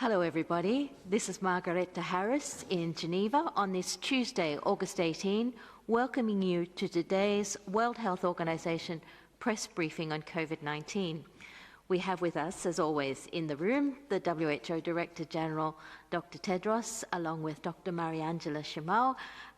Hello everybody, this is Margareta Harris in Geneva on this Tuesday, August 18, welcoming you to today's World Health Organization press briefing on COVID-19. We have with us, as always, in the room, the WHO Director General, Dr. Tedros, along with Dr. Mariangela Shimao,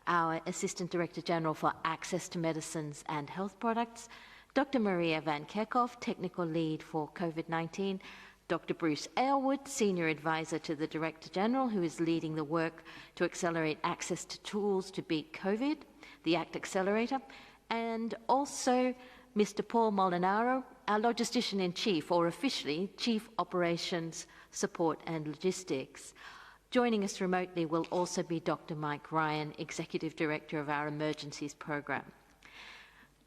our Assistant Director General for Access to Medicines and Health Products, Dr. Maria Van Kerkhoff, Technical Lead for COVID-19, Dr. Bruce Aylward, Senior Advisor to the Director General, who is leading the work to accelerate access to tools to beat COVID, the ACT Accelerator, and also Mr. Paul Molinaro, our Logistician-in-Chief, or officially Chief Operations, Support and Logistics. Joining us remotely will also be Dr. Mike Ryan, Executive Director of our Emergencies Program.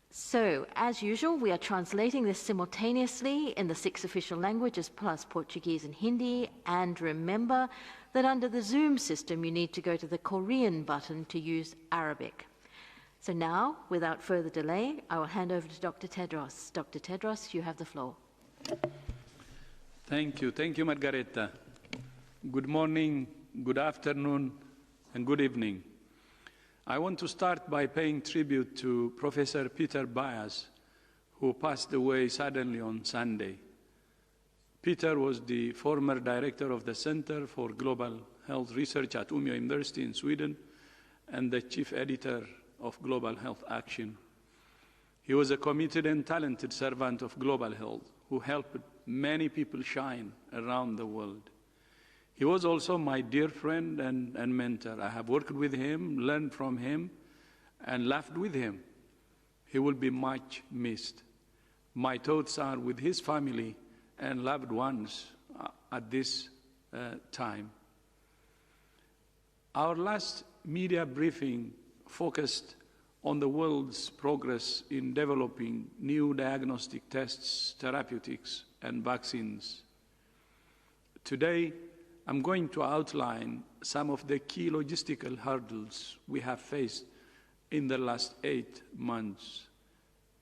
So, as usual, we are translating this simultaneously in the 6 official languages plus Portuguese and Hindi, and remember that under the Zoom system you need to go to the Korean button to use Arabic. So now, without further delay, I will hand over to Dr. Tedros. Dr. Tedros, you have the floor. Thank you, Margareta. Good morning, good afternoon, and good evening. I want to start by paying tribute to Professor Peter Baez, who passed away suddenly on Sunday. Peter was the former director of the Center for Global Health Research at Umeå University in Sweden and the chief editor of Global Health Action. He was a committed and talented servant of global health who helped many people shine around the world. He was also my dear friend and mentor. I have worked with him, learned from him, and laughed with him. He will be much missed. My thoughts are with his family and loved ones at this time. Our last media briefing focused on the world's progress in developing new diagnostic tests, therapeutics, and vaccines. Today, I'm going to outline some of the key logistical hurdles we have faced in the last 8 months,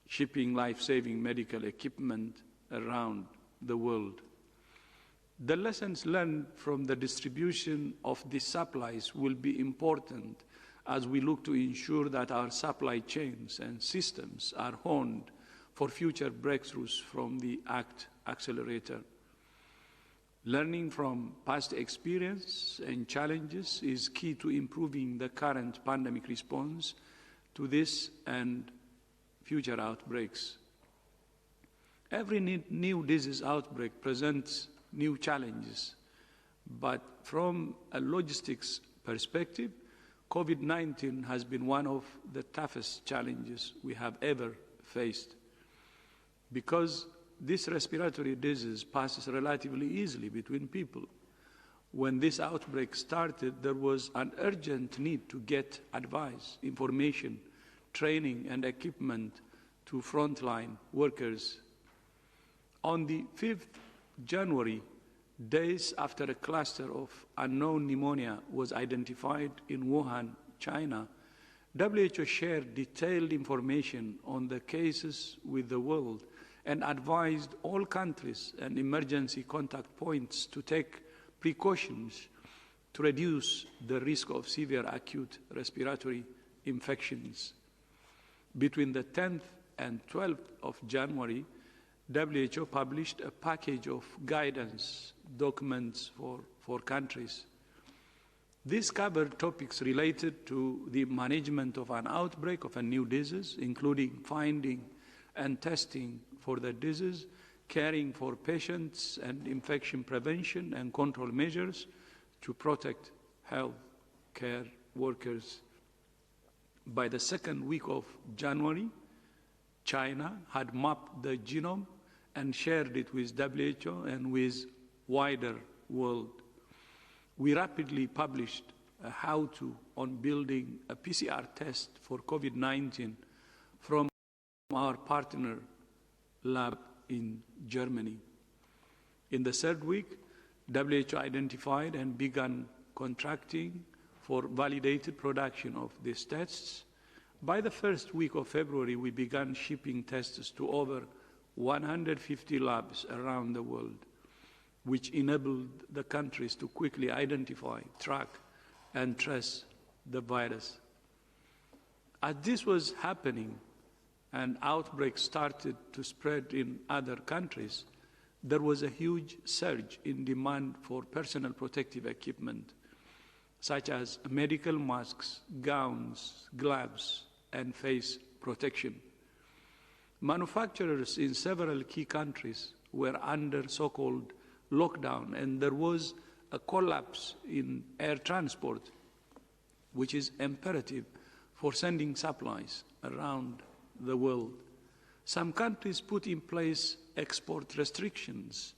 shipping life-saving medical equipment around the world. The lessons learned from the distribution of these supplies will be important as we look to ensure that our supply chains and systems are honed for future breakthroughs from the ACT Accelerator. Learning from past experience and challenges is key to improving the current pandemic response to this and future outbreaks. Every new disease outbreak presents new challenges, but from a logistics perspective, COVID-19 has been one of the toughest challenges we have ever faced. Because this respiratory disease passes relatively easily between people. When this outbreak started, there was an urgent need to get advice, information, training, and equipment to frontline workers. On the 5th January, days after a cluster of unknown pneumonia was identified in Wuhan, China, WHO shared detailed information on the cases with the world and advised all countries and emergency contact points to take precautions to reduce the risk of severe acute respiratory infections. Between the 10th and 12th of January, WHO published a package of guidance documents for countries. These covered topics related to the management of an outbreak of a new disease, including finding and testing for the disease, caring for patients, and infection prevention and control measures to protect health care workers. By the second week of January, China had mapped the genome and shared it with WHO and with wider world. We rapidly published a how-to on building a PCR test for COVID-19 from our partner lab in Germany. In the third week, WHO identified and began contracting for validated production of these tests. By the first week of February, we began shipping tests to over 150 labs around the world. which enabled the countries to quickly identify, track, and trace the virus. As this was happening and outbreaks started to spread in other countries, there was a huge surge in demand for personal protective equipment, such as medical masks, gowns, gloves, and face protection. Manufacturers in several key countries were under so-called lockdown, and there was a collapse in air transport, which is imperative for sending supplies around the world. Some countries put in place export restrictions,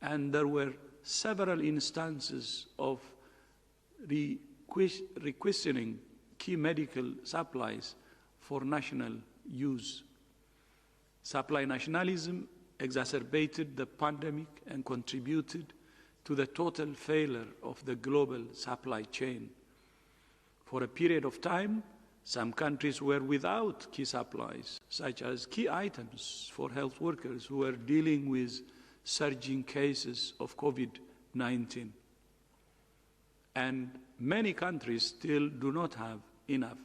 and there were several instances of requisitioning key medical supplies for national use. Supply nationalism exacerbated the pandemic and contributed to the total failure of the global supply chain. For a period of time, some countries were without key supplies, such as key items for health workers who were dealing with surging cases of COVID-19. And many countries still do not have enough.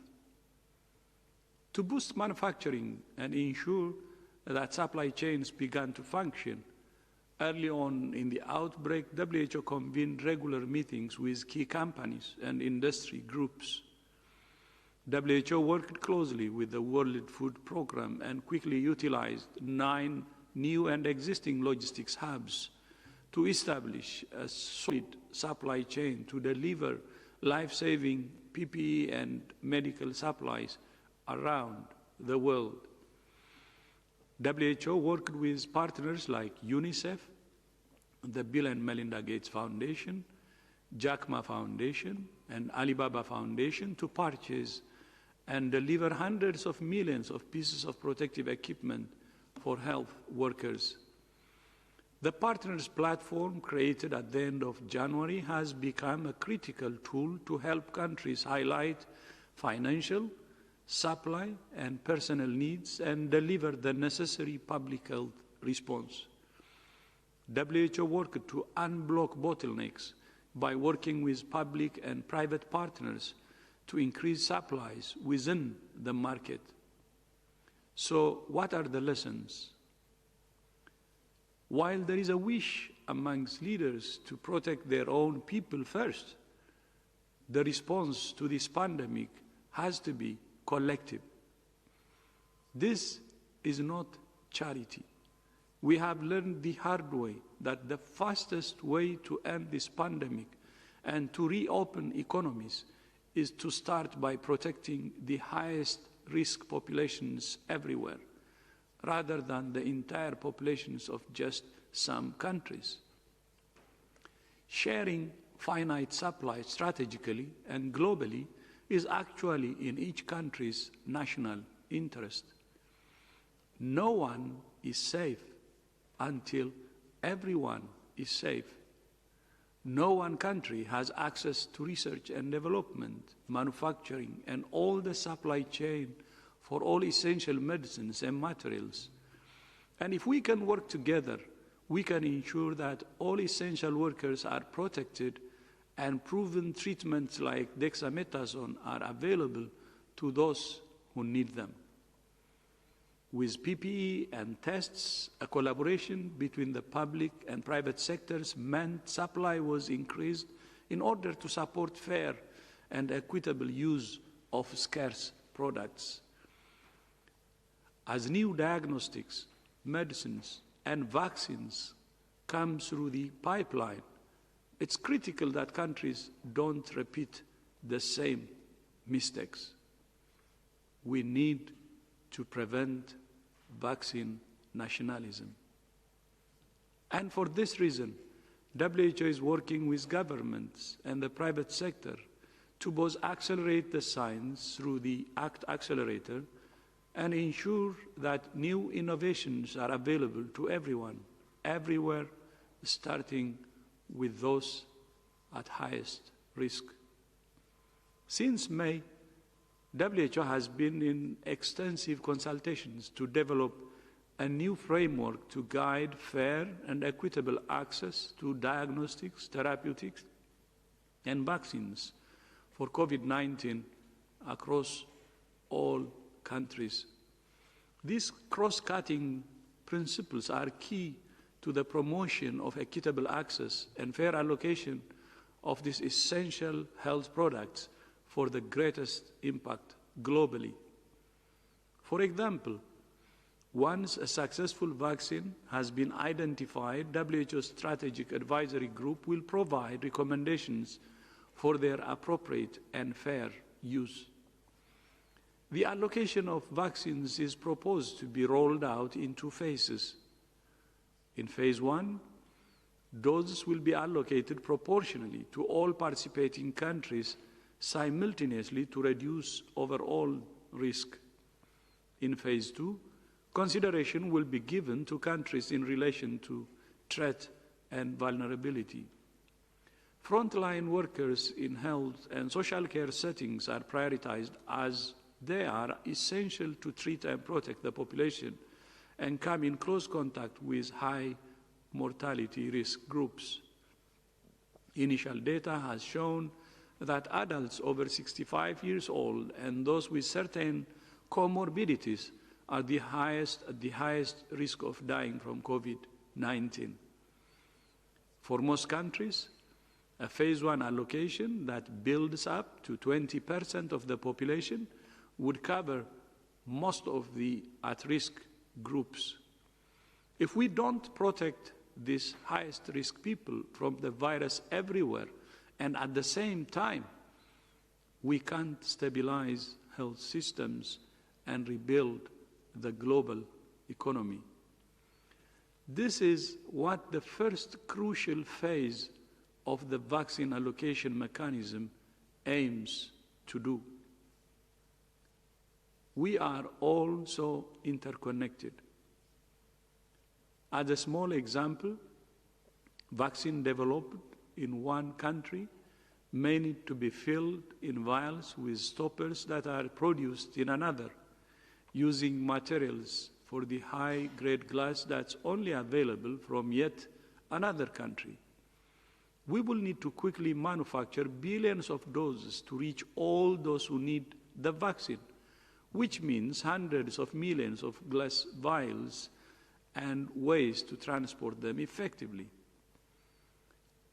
To boost manufacturing and ensure that supply chains began to function, early on in the outbreak, WHO convened regular meetings with key companies and industry groups. WHO worked closely with the World Food Programme and quickly utilized 9 new and existing logistics hubs to establish a solid supply chain to deliver life-saving PPE and medical supplies around the world. WHO worked with partners like UNICEF, the Bill and Melinda Gates Foundation, Jack Ma Foundation, and Alibaba Foundation to purchase and deliver hundreds of millions of pieces of protective equipment for health workers. The Partners Platform, created at the end of January, has become a critical tool to help countries highlight financial, supply, and personal needs and deliver the necessary public health response. WHO worked to unblock bottlenecks by working with public and private partners to increase supplies within the market. So, what are the lessons? While there is a wish amongst leaders to protect their own people first, the response to this pandemic has to be collective. This is not charity. We have learned the hard way that the fastest way to end this pandemic and to reopen economies is to start by protecting the highest risk populations everywhere, rather than the entire populations of just some countries. Sharing finite supplies strategically and globally is actually in each country's national interest. No one is safe until everyone is safe. No one country has access to research and development, manufacturing, and all the supply chain for all essential medicines and materials. And if we can work together, we can ensure that all essential workers are protected and proven treatments like dexamethasone are available to those who need them. With PPE and tests, a collaboration between the public and private sectors meant supply was increased in order to support fair and equitable use of scarce products. As new diagnostics, medicines, and vaccines come through the pipeline, it's critical that countries don't repeat the same mistakes. We need to prevent vaccine nationalism. And for this reason, WHO is working with governments and the private sector to both accelerate the science through the ACT Accelerator and ensure that new innovations are available to everyone, everywhere, starting with those at highest risk. Since May, WHO has been in extensive consultations to develop a new framework to guide fair and equitable access to diagnostics, therapeutics, and vaccines for COVID-19 across all countries. These cross-cutting principles are key to the promotion of equitable access and fair allocation of these essential health products for the greatest impact globally. For example, once a successful vaccine has been identified, WHO's Strategic Advisory Group will provide recommendations for their appropriate and fair use. The allocation of vaccines is proposed to be rolled out in 2 phases. In phase 1, doses will be allocated proportionally to all participating countries simultaneously to reduce overall risk. In phase 2, consideration will be given to countries in relation to threat and vulnerability. Frontline workers in health and social care settings are prioritized as they are essential to treat and protect the population and come in close contact with high mortality risk groups. Initial data has shown that adults over 65 years old and those with certain comorbidities are at the highest risk of dying from COVID-19. For most countries, a phase 1 allocation that builds up to 20% of the population would cover most of the at-risk groups. If we don't protect these highest risk people from the virus everywhere, and at the same time, we can't stabilize health systems and rebuild the global economy. This is what the first crucial phase of the vaccine allocation mechanism aims to do. We are all so interconnected. As a small example, vaccine developed in one country may need to be filled in vials with stoppers that are produced in another, using materials for the high-grade glass that's only available from yet another country. We will need to quickly manufacture billions of doses to reach all those who need the vaccine, which means hundreds of millions of glass vials and ways to transport them effectively.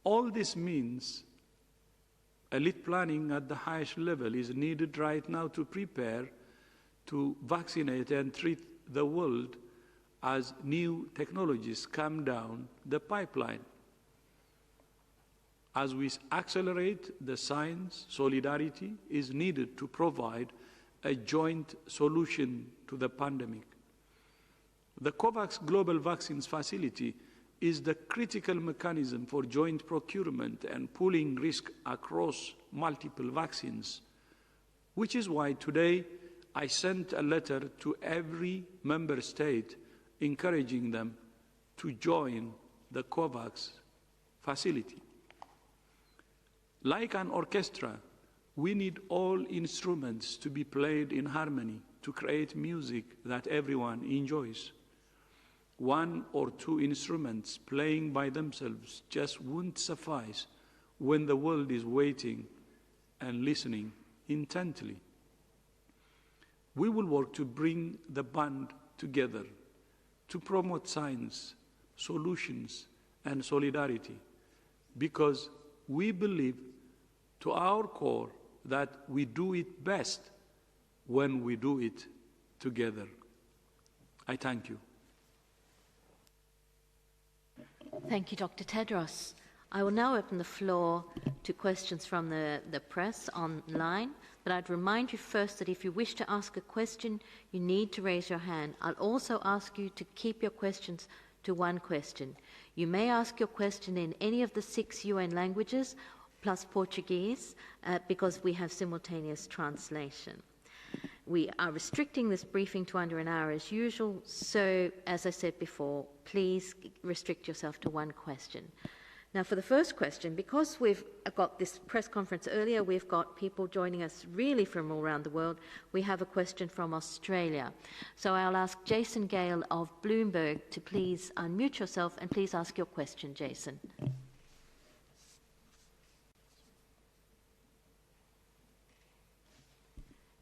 All this means elite planning at the highest level is needed right now to prepare to vaccinate and treat the world as new technologies come down the pipeline. As we accelerate the science, solidarity is needed to provide a joint solution to the pandemic. The Kovacs Global Vaccines Facility is the critical mechanism for joint procurement and pooling risk across multiple vaccines, which is why today I sent a letter to every member state encouraging them to join the Kovacs facility. Like an orchestra, we need all instruments to be played in harmony to create music that everyone enjoys. 1 or 2 instruments playing by themselves just won't suffice when the world is waiting and listening intently. We will work to bring the band together to promote science, solutions, and solidarity, because we believe to our core that we do it best when we do it together. I thank you. Thank you, Dr. Tedros. I will now open the floor to questions from the press online. But I'd remind you first that if you wish to ask a question, you need to raise your hand. I'll also ask you to keep your questions to 1 question. You may ask your question in any of the 6 UN languages, plus Portuguese, because we have simultaneous translation. We are restricting this briefing to under an hour as usual, so as I said before, please restrict yourself to 1 question. Now, for the first question, because we've got this press conference earlier, we've got people joining us really from all around the world. We have a question from Australia. So I'll ask Jason Gale of Bloomberg to please unmute yourself and please ask your question, Jason.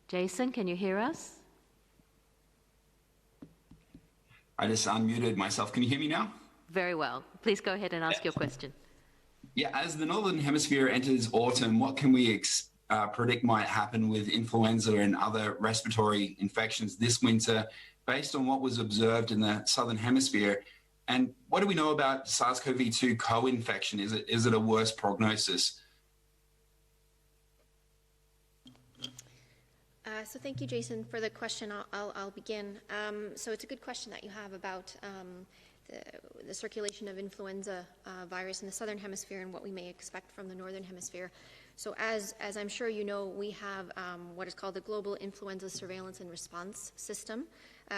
Jason, can you hear us? I just unmuted myself. Can you hear me now? Very well. Please go ahead and ask your question. Yeah, as the Northern Hemisphere enters autumn, what can we predict might happen with influenza and other respiratory infections this winter based on what was observed in the Southern Hemisphere? And what do we know about SARS-CoV-2 co-infection? Is it a worse prognosis? So thank you, Jason, for the question. I'll begin. So it's a good question that you have about the circulation of influenza virus in the Southern Hemisphere and what we may expect from the Northern Hemisphere. So as I'm sure you know, we have what is called the Global Influenza Surveillance and Response System,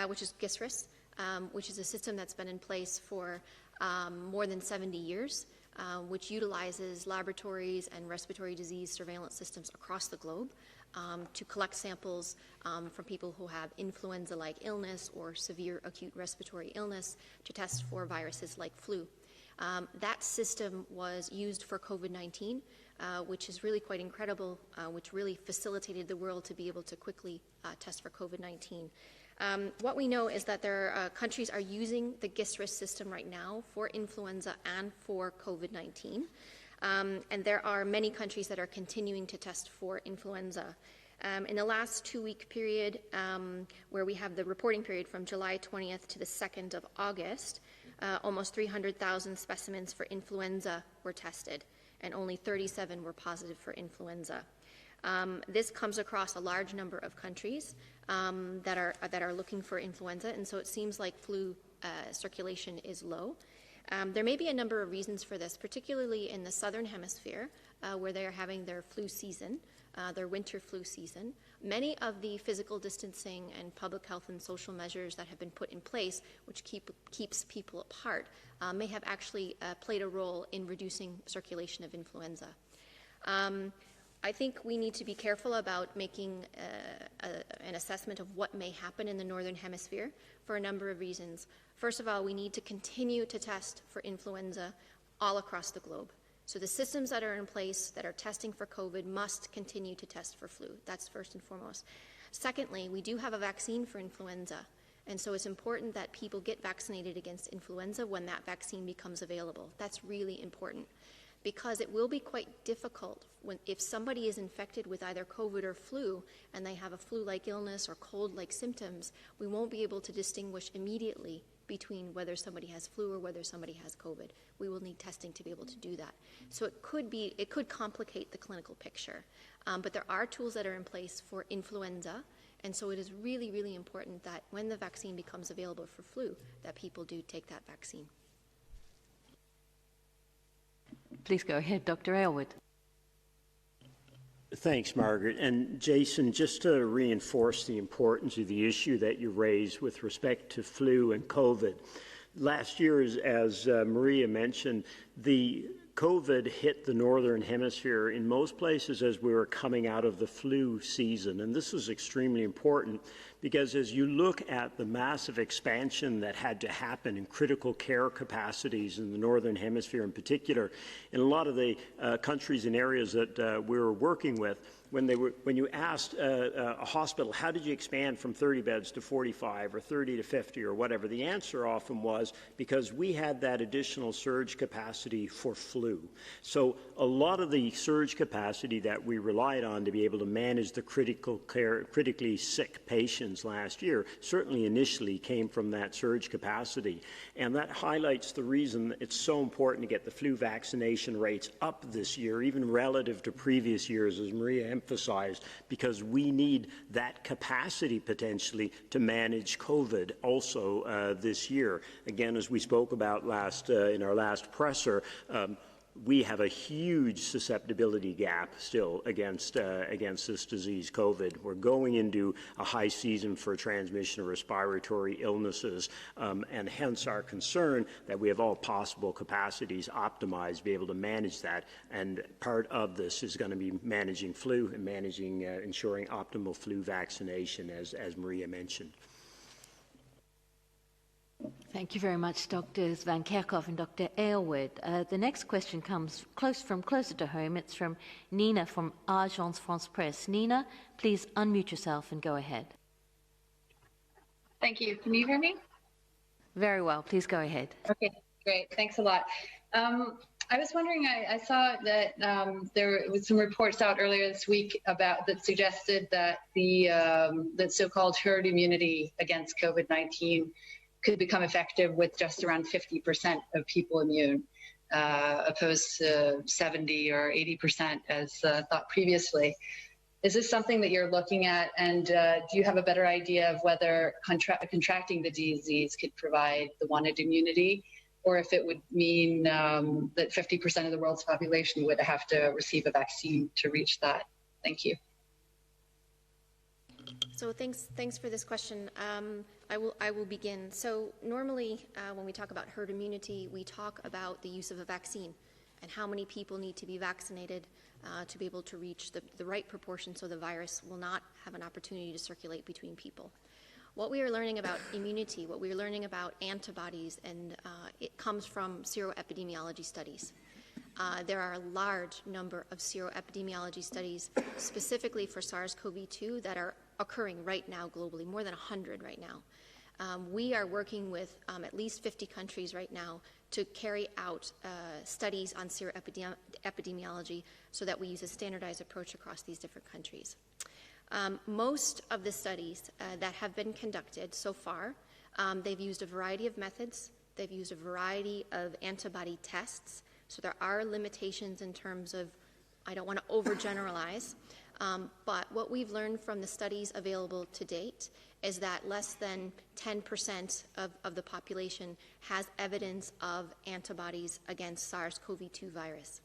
which is GISRIS, which is a system that's been in place for more than 70 years, which utilizes laboratories and respiratory disease surveillance systems across the globe to collect samples from people who have influenza-like illness or severe acute respiratory illness to test for viruses like flu. That system was used for COVID-19, which is really quite incredible, which really facilitated the world to be able to quickly test for COVID-19. What we know is that countries are using the GISRIS system right now for influenza and for COVID-19. And there are many countries that are continuing to test for influenza. In the last 2-week period, where we have the reporting period from July 20th to the 2nd of August, almost 300,000 specimens for influenza were tested, and only 37 were positive for influenza. This comes across a large number of countries that are looking for influenza, and so it seems like flu circulation is low. There may be a number of reasons for this, particularly in the Southern Hemisphere, where they are having their flu season, their winter flu season. Many of the physical distancing and public health and social measures that have been put in place, which keeps people apart, may have actually played a role in reducing circulation of influenza. I think we need to be careful about making an assessment of what may happen in the Northern Hemisphere for a number of reasons. First of all, we need to continue to test for influenza all across the globe. So the systems that are in place that are testing for COVID must continue to test for flu. That's first and foremost. Secondly, we do have a vaccine for influenza. And so it's important that people get vaccinated against influenza when that vaccine becomes available. That's really important, because it will be quite difficult if somebody is infected with either COVID or flu and they have a flu-like illness or cold-like symptoms, we won't be able to distinguish immediately between whether somebody has flu or whether somebody has COVID. We will need testing to be able to do that. So it could complicate the clinical picture. But there are tools that are in place for influenza, and so it is really, really important that when the vaccine becomes available for flu, that people do take that vaccine. Please go ahead, Dr. Aylward. Thanks, Margaret. And Jason, just to reinforce the importance of the issue that you raised with respect to flu and COVID. Last year, as Maria mentioned, the COVID hit the Northern Hemisphere in most places as we were coming out of the flu season. And this was extremely important because as you look at the massive expansion that had to happen in critical care capacities in the Northern Hemisphere in particular, in a lot of the countries and areas that we were working with, when you asked a hospital, how did you expand from 30 beds to 45 or 30 to 50 or whatever, the answer often was because we had that additional surge capacity for flu. So a lot of the surge capacity that we relied on to be able to manage the critically sick patients last year certainly initially came from that surge capacity. And that highlights the reason it's so important to get the flu vaccination rates up this year, even relative to previous years, as Maria emphasized, because we need that capacity potentially to manage COVID also this year. Again, as we spoke about in our last presser, we have a huge susceptibility gap still against this disease, COVID. We're going into a high season for transmission of respiratory illnesses, and hence our concern that we have all possible capacities optimized to be able to manage that. And part of this is going to be managing flu and managing, ensuring optimal flu vaccination, as Maria mentioned. Thank you very much, Drs. Van Kerkhoff and Dr. Aylward. The next question comes closer to home. It's from Nina from Agence France Presse. Nina, please unmute yourself and go ahead. Thank you. Can you hear me? Very well. Please go ahead. Okay, great. Thanks a lot. I was wondering, I saw that there was some reports out earlier this week that suggested that the so-called herd immunity against COVID-19 could become effective with just around 50% of people immune, opposed to 70 or 80% as thought previously. Is this something that you're looking at, and do you have a better idea of whether contracting the disease could provide the wanted immunity, or if it would mean that 50% of the world's population would have to receive a vaccine to reach that? Thank you. So thanks for this question. I will begin. So normally when we talk about herd immunity, we talk about the use of a vaccine and how many people need to be vaccinated to be able to reach the right proportion so the virus will not have an opportunity to circulate between people. What we are learning about immunity, what we are learning about antibodies, and it comes from seroepidemiology studies. There are a large number of seroepidemiology studies specifically for SARS-CoV-2 that are occurring right now globally, more than 100 right now. We are working with at least 50 countries right now to carry out studies on seroepidemiology so that we use a standardized approach across these different countries. Most of the studies that have been conducted so far, they've used a variety of methods. They've used a variety of antibody tests. So there are limitations in terms of, I don't want to overgeneralize, but what we've learned from the studies available to date is that less than 10% of the population has evidence of antibodies against SARS-CoV-2 virus.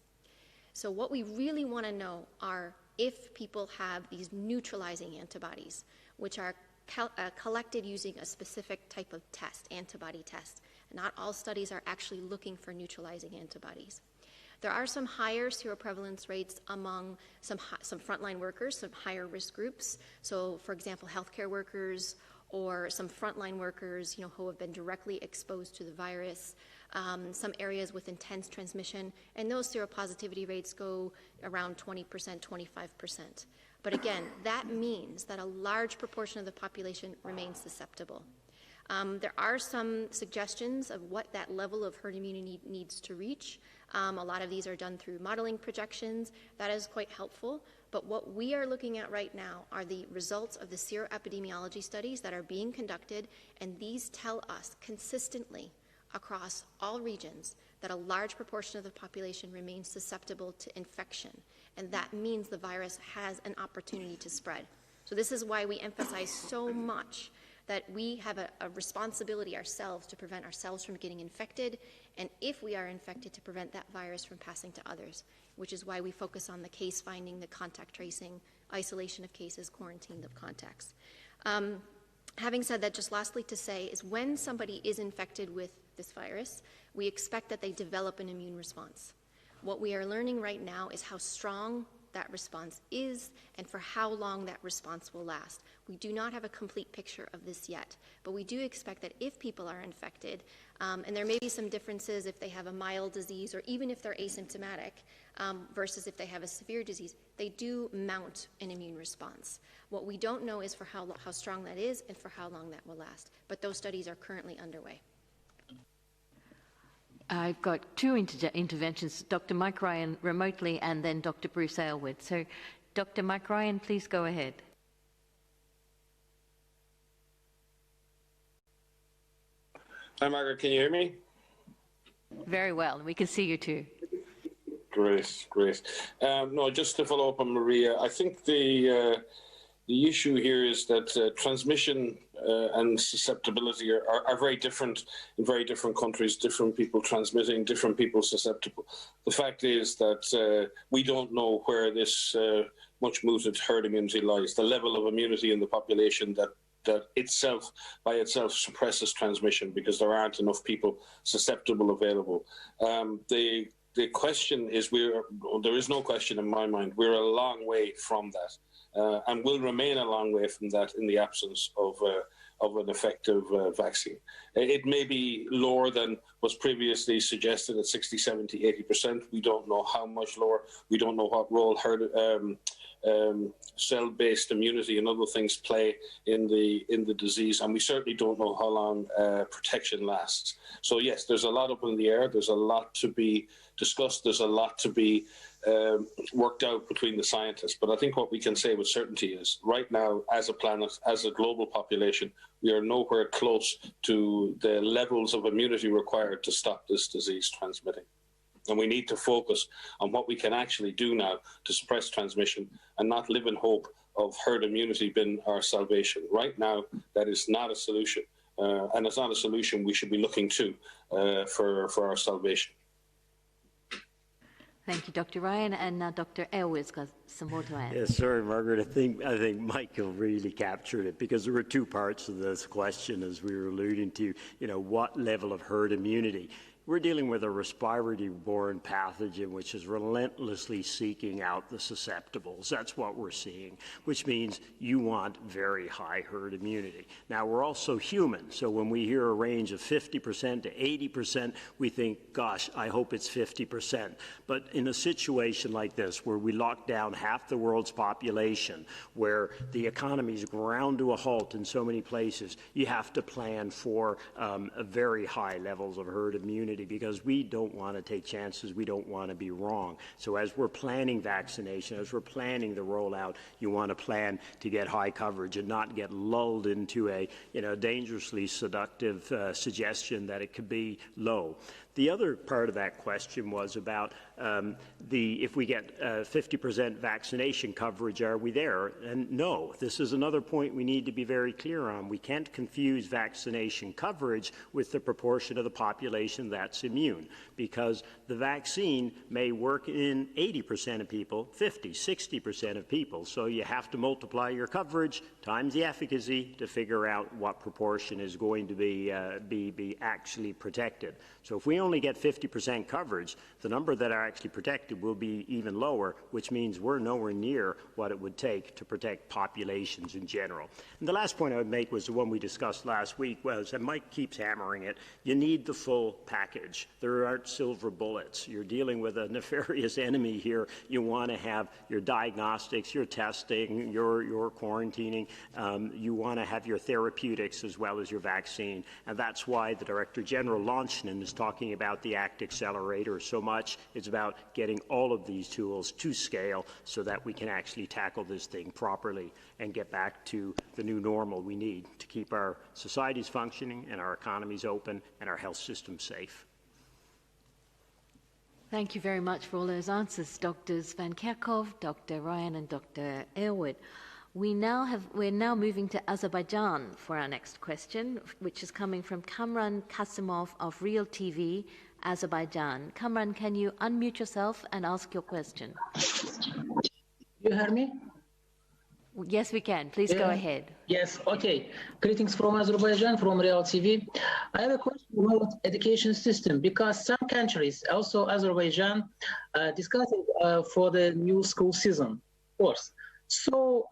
So what we really want to know are if people have these neutralizing antibodies, which are collected using a specific type of test, antibody test. Not all studies are actually looking for neutralizing antibodies. There are some higher seroprevalence rates among some frontline workers, some higher risk groups. So, for example, healthcare workers or some frontline workers, who have been directly exposed to the virus. Some areas with intense transmission, and those seropositivity rates go around 20%, 25%. But again, that means that a large proportion of the population remains susceptible. There are some suggestions of what that level of herd immunity needs to reach. A lot of these are done through modeling projections. That is quite helpful. But what we are looking at right now are the results of the seroepidemiology studies that are being conducted, and these tell us consistently across all regions that a large proportion of the population remains susceptible to infection, and that means the virus has an opportunity to spread. So this is why we emphasize so much that we have a responsibility ourselves to prevent ourselves from getting infected, and if we are infected, to prevent that virus from passing to others, which is why we focus on the case finding, the contact tracing, isolation of cases, quarantine of contacts. Having said that, just lastly to say is when somebody is infected with this virus, we expect that they develop an immune response. What we are learning right now is how strong that response is and for how long that response will last. We do not have a complete picture of this yet, but we do expect that if people are infected, and there may be some differences if they have a mild disease or even if they're asymptomatic versus if they have a severe disease, they do mount an immune response. What we don't know is for how strong that is and for how long that will last, but those studies are currently underway. I've got two interventions, Dr. Mike Ryan remotely and then Dr. Bruce Aylward. So Dr. Mike Ryan, please go ahead. Hi, Margaret, can you hear me? Very well, and we can see you too. Great, great. No, just to follow up on Maria, I think the issue here is that transmission and susceptibility are very different in very different countries, different people transmitting, different people susceptible. The fact is that we don't know where this much mooted herd immunity lies, the level of immunity in the population that itself, by itself, suppresses transmission because there aren't enough people susceptible available. The question is, there is no question in my mind, we're a long way from that and will remain a long way from that in the absence of an effective vaccine. It may be lower than was previously suggested at 60, 70, 80%. We don't know how much lower. We don't know what role cell-based immunity and other things play in the disease, and we certainly don't know how long protection lasts. So yes, there's a lot up in the air. There's a lot to be discussed. There's a lot to be worked out between the scientists. But I think what we can say with certainty is right now, as a planet, as a global population, we are nowhere close to the levels of immunity required to stop this disease transmitting. And we need to focus on what we can actually do now to suppress transmission and not live in hope of herd immunity being our salvation. Right now, that is not a solution. And it's not a solution we should be looking to for our salvation. Thank you, Dr. Ryan. And now Dr. Aylward's got some more to add. Yes, sorry, Margaret. I think Michael really captured it because there were two parts of this question as we were alluding to, what level of herd immunity. We're dealing with a respiratory-borne pathogen which is relentlessly seeking out the susceptibles. That's what we're seeing, which means you want very high herd immunity. Now, we're also human, so when we hear a range of 50% to 80%, we think, gosh, I hope it's 50%. But in a situation like this, where we lock down half the world's population, where the economy's ground to a halt in so many places, you have to plan for very high levels of herd immunity, because we don't want to take chances. We don't want to be wrong. So as we're planning vaccination, as we're planning the rollout, you want to plan to get high coverage and not get lulled into a dangerously seductive suggestion that it could be low. The other part of that question was about if we get 50% vaccination coverage, are we there? And no, this is another point we need to be very clear on. We can't confuse vaccination coverage with the proportion of the population that's immune, because the vaccine may work in 80% of people, 50, 60% of people. So you have to multiply your coverage times the efficacy to figure out what proportion is going to be actually protected. So if we only get 50% coverage, the number that are actually protected will be even lower, which means we're nowhere near what it would take to protect populations in general. And the last point I would make was the one we discussed last week was, and Mike keeps hammering it, you need the full package. There aren't silver bullets. You're dealing with a nefarious enemy here. You want to have your diagnostics, your testing, your quarantining. You want to have your therapeutics as well as your vaccine. And that's why the Director General Launchnan is talking about the ACT Accelerator so much. It's about getting all of these tools to scale so that we can actually tackle this thing properly and get back to the new normal we need to keep our societies functioning and our economies open and our health systems safe. Thank you very much for all those answers, Drs. Van Kerkhove, Dr. Ryan and Dr. Aylward. We're now moving to Azerbaijan for our next question, which is coming from Kamran Kasimov of Real TV, Azerbaijan. Kamran, can you unmute yourself and ask your question? You hear me? Yes, we can. Please go ahead. Yes, okay. Greetings from Azerbaijan, from Real TV. I have a question about education system, because some countries, also Azerbaijan, discussing for the new school season course. So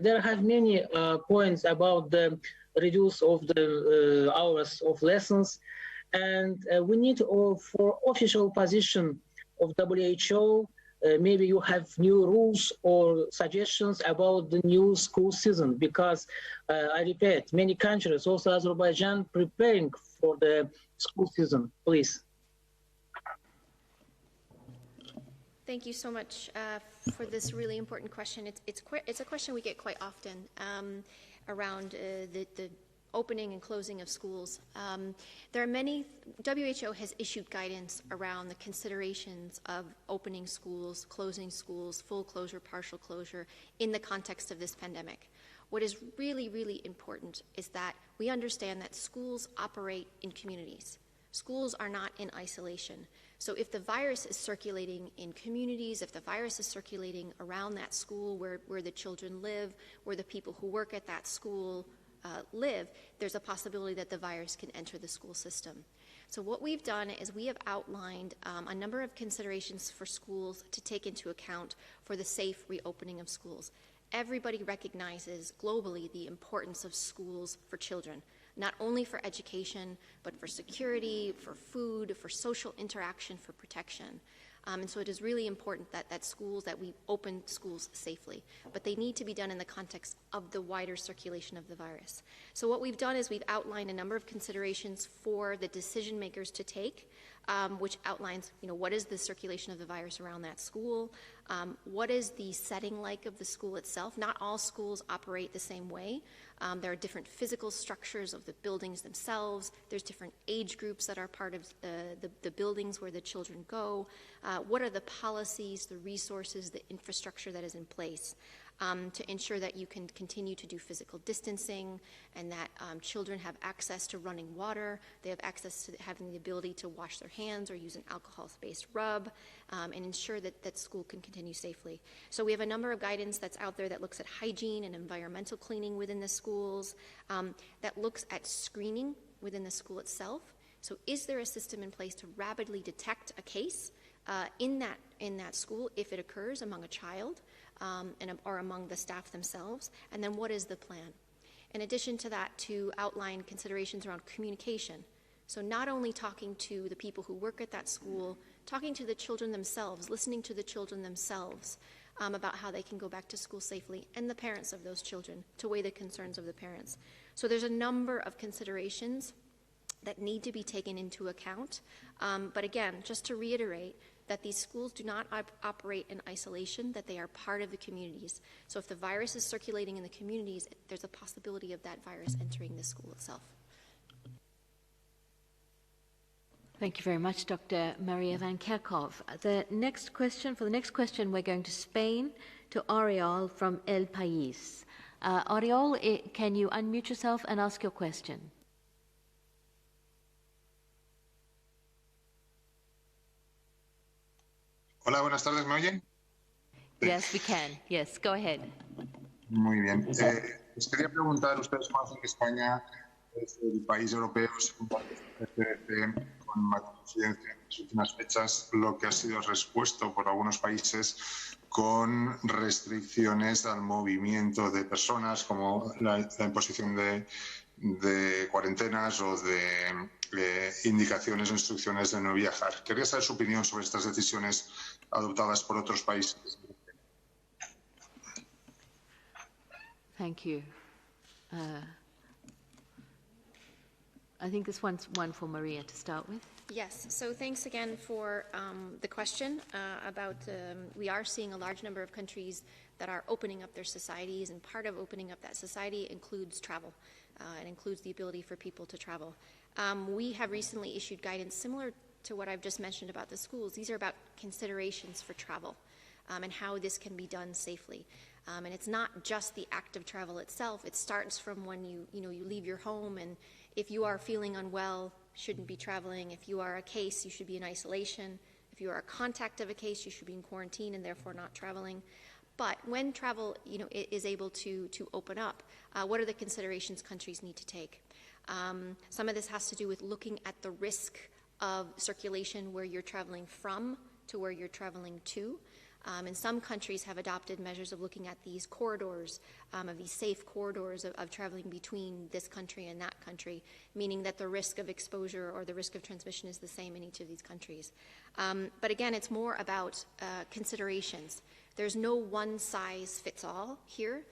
there have many points about the reduce of the hours of lessons, and we need for official position of WHO. Maybe you have new rules or suggestions about the new school season, because I repeat, many countries, also Azerbaijan, preparing for the school season. Please. Thank you so much for this really important question. It's a question we get quite often around the opening and closing of schools. There are many, WHO has issued guidance around the considerations of opening schools, closing schools, full closure, partial closure in the context of this pandemic. What is really, really important is that we understand that schools operate in communities. Schools are not in isolation. So if the virus is circulating in communities, if the virus is circulating around that school where the children live, where the people who work at that school live, there's a possibility that the virus can enter the school system. So what we've done is we have outlined a number of considerations for schools to take into account for the safe reopening of schools. Everybody recognizes globally the importance of schools for children, not only for education, but for security, for food, for social interaction, for protection. And so it is really important that we open schools safely, but they need to be done in the context of the wider circulation of the virus. So what we've done is we've outlined a number of considerations for the decision makers to take, which outlines, what is the circulation of the virus around that school? What is the setting like of the school itself? Not all schools operate the same way. There are different physical structures of the buildings themselves. There's different age groups that are part of the buildings where the children go. What are the policies, the resources, the infrastructure that is in place to ensure that you can continue to do physical distancing and that children have access to running water, they have access to having the ability to wash their hands or use an alcohol-based rub, and ensure that school can continue safely. So we have a number of guidance that's out there that looks at hygiene and environmental cleaning within the schools, that looks at screening within the school itself. So is there a system in place to rapidly detect a case in that school if it occurs among a child or among the staff themselves? And then what is the plan? In addition to that, to outline considerations around communication. So not only talking to the people who work at that school, talking to the children themselves, listening to the children themselves about how they can go back to school safely, and the parents of those children to weigh the concerns of the parents. So there's a number of considerations that need to be taken into account. But again, just to reiterate, that these schools do not operate in isolation, that they are part of the communities. So if the virus is circulating in the communities, there's a possibility of that virus entering the school itself. Thank you very much, Dr. Maria van Kerkhove. For the next question, we're going to Spain, to Oriol from El País. Oriol, can you unmute yourself and ask your question? Hola, buenas tardes, ¿me oyen? Yes, we can. Yes, go ahead. Muy bien. Les quería preguntar, ustedes conocen que España es el país europeo con más incidencia en las últimas fechas, lo que ha sido respuesto por algunos países con restricciones al movimiento de personas, como la imposición de cuarentenas o de indicaciones o instrucciones de no viajar. Quería saber su opinión sobre estas decisiones adoptadas por otros países. Thank you. I think this one's one for Maria to start with. Yes, so thanks again for the question about we are seeing a large number of countries that are opening up their societies, and part of opening up that society includes travel. It includes the ability for people to travel. We have recently issued guidance similar to what I've just mentioned about the schools. These are about considerations for travel and how this can be done safely. And it's not just the act of travel itself. It starts from when you leave your home, and if you are feeling unwell, shouldn't be traveling. If you are a case, you should be in isolation. If you are a contact of a case, you should be in quarantine and therefore not traveling. But when travel, is able to open up, what are the considerations countries need to take? Some of this has to do with looking at the risk of circulation where you're traveling from to where you're traveling to. And some countries have adopted measures of looking at these corridors, of these safe corridors of traveling between this country and that country, meaning that the risk of exposure or the risk of transmission is the same in each of these countries. But again, it's more about considerations. There's no one size fits all here.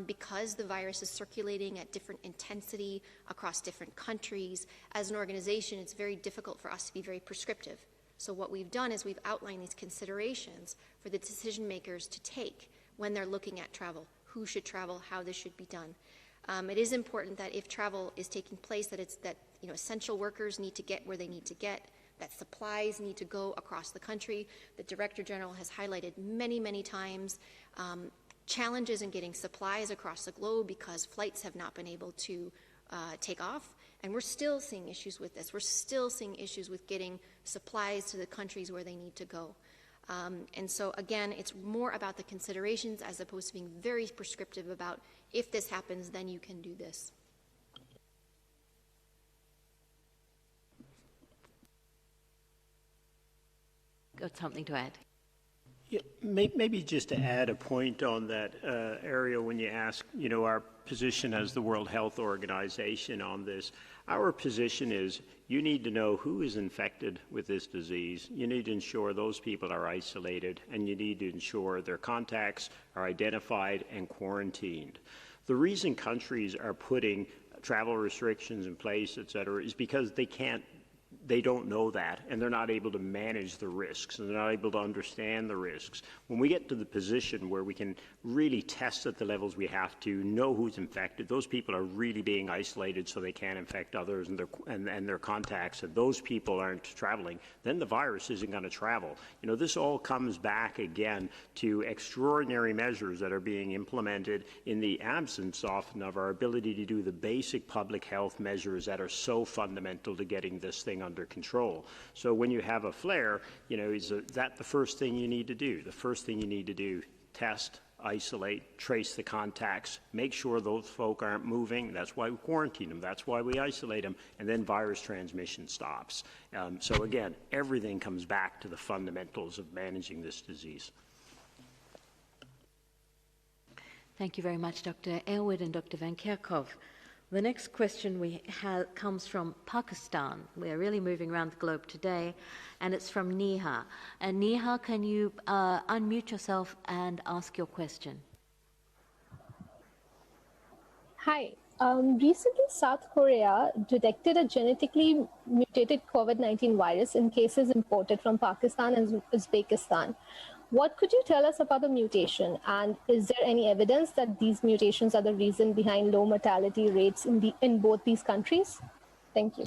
Because the virus is circulating at different intensity across different countries. As an organization, it's very difficult for us to be very prescriptive. So what we've done is we've outlined these considerations for the decision makers to take when they're looking at travel, who should travel, how this should be done. It is important that if travel is taking place, that essential workers need to get where they need to get, that supplies need to go across the country. The Director General has highlighted many, many times challenges in getting supplies across the globe because flights have not been able to take off. And we're still seeing issues with this. We're still seeing issues with getting supplies to the countries where they need to go. And so, again, it's more about the considerations as opposed to being very prescriptive about if this happens, then you can do this. Got something to add? Yeah, maybe just to add a point on that area when you ask, our position as the World Health Organization on this. Our position is you need to know who is infected with this disease. You need to ensure those people are isolated, and you need to ensure their contacts are identified and quarantined. The reason countries are putting travel restrictions in place, et cetera, is because they don't know that, and they're not able to manage the risks, and they're not able to understand the risks. When we get to the position where we can really test at the levels we have to, know who's infected, those people are really being isolated so they can't infect others and their contacts, and those people aren't traveling, then the virus isn't going to travel. This all comes back again to extraordinary measures that are being implemented in the absence often of our ability to do the basic public health measures that are so fundamental to getting this thing under control. So when you have a flare, is that the first thing you need to do? The first thing you need to do, test, isolate, trace the contacts, make sure those folk aren't moving. That's why we quarantine them. That's why we isolate them. And then virus transmission stops. So again, everything comes back to the fundamentals of managing this disease. Thank you very much, Dr. Aylward and Dr. Van Kerkhove. The next question we have comes from Pakistan. We're really moving around the globe today, and it's from Neha. And Neha, can you unmute yourself and ask your question? Hi. Recently, South Korea detected a genetically mutated COVID-19 virus in cases imported from Pakistan and Uzbekistan. What could you tell us about the mutation, and is there any evidence that these mutations are the reason behind low mortality rates in both these countries? Thank you.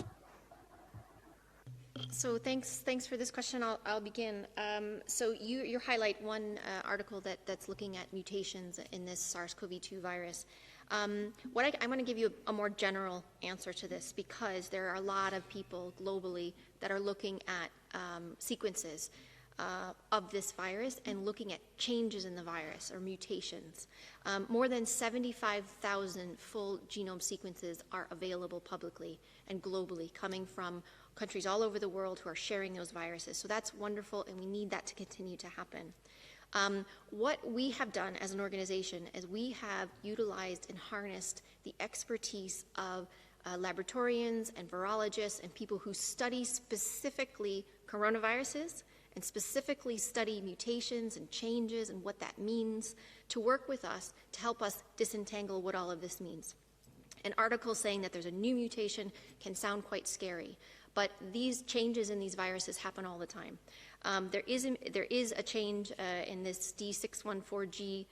So thanks for this question. I'll begin. So you highlight one article that's looking at mutations in this SARS-CoV-2 virus. I'm going to give you a more general answer to this because there are a lot of people globally that are looking at sequences of this virus and looking at changes in the virus or mutations. More than 75,000 full genome sequences are available publicly and globally, coming from countries all over the world who are sharing those viruses. So that's wonderful, and we need that to continue to happen. What we have done as an organization is we have utilized and harnessed the expertise of laboratorians and virologists and people who study specifically coronaviruses and specifically study mutations and changes and what that means to work with us to help us disentangle what all of this means. An article saying that there's a new mutation can sound quite scary, but these changes in these viruses happen all the time. There is a change in this D614G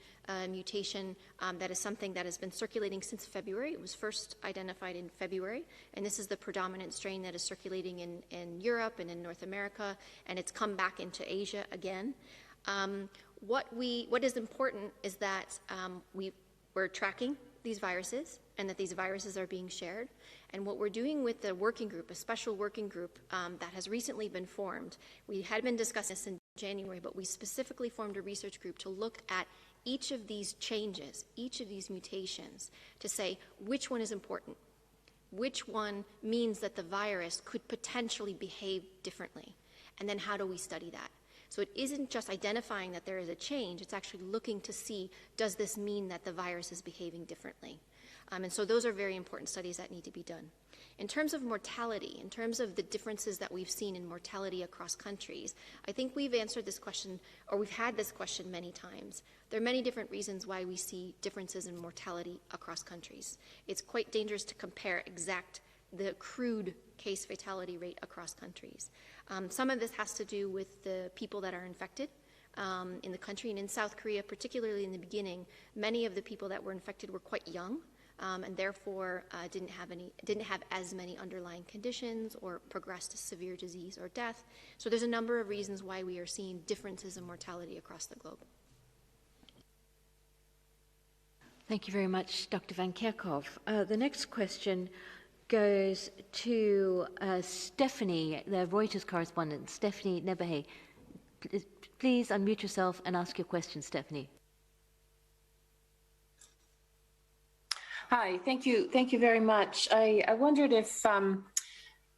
mutation that is something that has been circulating since February. It was first identified in February, and this is the predominant strain that is circulating in Europe and in North America, and it's come back into Asia again. What is important is that we're tracking these viruses and that these viruses are being shared. And what we're doing with the working group, a special working group that has recently been formed, we had been discussing this in January, but we specifically formed a research group to look at each of these changes, each of these mutations, to say which one is important, which one means that the virus could potentially behave differently, and then how do we study that? So it isn't just identifying that there is a change, it's actually looking to see, does this mean that the virus is behaving differently? And so those are very important studies that need to be done. In terms of mortality, in terms of the differences that we've seen in mortality across countries, I think we've answered this question, or we've had this question many times. There are many different reasons why we see differences in mortality across countries. It's quite dangerous to compare the crude case fatality rate across countries. Some of this has to do with the people that are infected in the country, and in South Korea, particularly in the beginning, many of the people that were infected were quite young. And therefore didn't have as many underlying conditions or progressed to severe disease or death. So there's a number of reasons why we are seeing differences in mortality across the globe. Thank you very much, Dr. Van Kerkhove. The next question goes to Stephanie, the Reuters correspondent, Stephanie Nebahe. Please unmute yourself and ask your question, Stephanie. Hi, thank you very much. I wondered if